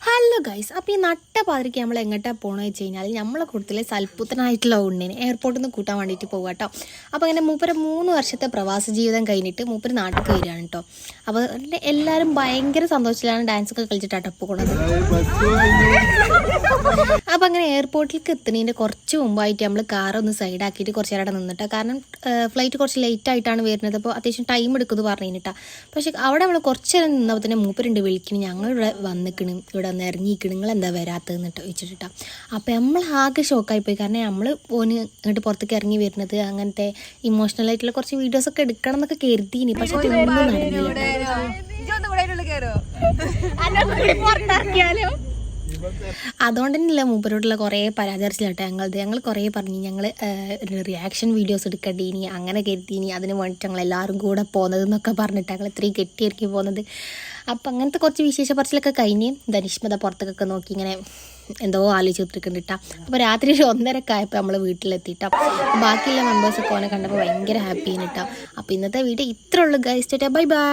Hello guys, അപ്പോൾ ഈ നട്ട പാതിരിക്ക് നമ്മൾ എങ്ങോട്ടാണ് പോകണമെന്ന് വെച്ച് കഴിഞ്ഞാൽ നമ്മളെ കൂട്ടത്തിലെ സൽപുത്രനായിട്ടുള്ള ഉണ്ണിനെ എയർപോർട്ടിൽ നിന്ന് കൂട്ടാൻ വേണ്ടിയിട്ട് പോകുക കേട്ടോ. അപ്പോൾ അങ്ങനെ മൂപ്പര് 3 വർഷത്തെ പ്രവാസ ജീവിതം കഴിഞ്ഞിട്ട് മൂപ്പര് നാട്ടിൽ വരികയാണ് കേട്ടോ. അപ്പോൾ എല്ലാവരും ഭയങ്കര സന്തോഷത്തിലാണ് ഡാൻസൊക്കെ കളിച്ചിട്ടാണ് പോകുന്നത്. അപ്പോൾ അങ്ങനെ എയർപോർട്ടിലേക്ക് എത്തുന്നതിൻ്റെ കുറച്ച് മുമ്പായിട്ട് നമ്മൾ കാറൊന്ന് സൈഡാക്കിയിട്ട് കുറച്ച് നേരം നിന്നിട്ടാണ്. കാരണം ഫ്ലൈറ്റ് കുറച്ച് ലേറ്റ് ആയിട്ടാണ് വരുന്നത്. അപ്പോൾ അത്യാവശ്യം ടൈം എടുക്കുമെന്ന് പറഞ്ഞിട്ടാണ്. പക്ഷേ അവിടെ നമ്മൾ കുറച്ച് നേരം നിന്നപ്പോൾ തന്നെ മൂപ്പരുണ്ട് വിളിക്കണം, ഞങ്ങളിവിടെ വന്നിക്കണം, ഇവിടെ ഒന്ന് ഇറങ്ങിക്കണം, നിങ്ങൾ എന്താ വരാത്തതെന്നിട്ട് വെച്ചിട്ടാ. അപ്പോൾ നമ്മൾ ആകെ ഷോക്കായിപ്പോയി. കാരണം നമ്മൾ ഓന് ഇങ്ങോട്ട് പുറത്തേക്ക് ഇറങ്ങി വരുന്നത് അങ്ങനത്തെ ഇമോഷണൽ ആയിട്ടുള്ള കുറച്ച് വീഡിയോസൊക്കെ എടുക്കണം എന്നൊക്കെ കരുതിയിനി. പക്ഷെ ഒന്നും നടന്നില്ല. അതുകൊണ്ട് തന്നെയല്ല മൂപ്പരോടുള്ള കുറേ പരാതിർച്ചിലാട്ടെ ഞങ്ങൾ കുറേ പറഞ്ഞു, ഞങ്ങൾ റിയാക്ഷൻ വീഡിയോസ് എടുക്കേണ്ടീനി, അങ്ങനെ കരുതിയിനി, അതിന് വേണ്ടിയിട്ട് ഞങ്ങൾ എല്ലാവരും കൂടെ പോകുന്നതെന്നൊക്കെ പറഞ്ഞിട്ട് ഞങ്ങൾ ഇത്രയും കെട്ടിയിറക്കി പോകുന്നത്. അപ്പം അങ്ങനത്തെ കുറച്ച് വിശേഷ പറച്ചിലൊക്കെ കഴിഞ്ഞ് ധനിഷ്മത പുറത്തേക്കൊക്കെ നോക്കി ഇങ്ങനെ എന്തോ ആലോചിച്ചിട്ടിരിക്കുന്നുണ്ടാ. അപ്പോൾ രാത്രി ഒരു 1:30 ആയപ്പോൾ നമ്മൾ വീട്ടിലെത്തിയിട്ടാ. ബാക്കിയുള്ള മെമ്പേഴ്സൊക്കെ ഓനെ കണ്ടപ്പോൾ ഭയങ്കര ഹാപ്പി ആയിട്ടാ. അപ്പോൾ ഇന്നത്തെ വീഡിയോ ഇത്രേ ഉള്ളൂ ഗൈസ്. Bye bye.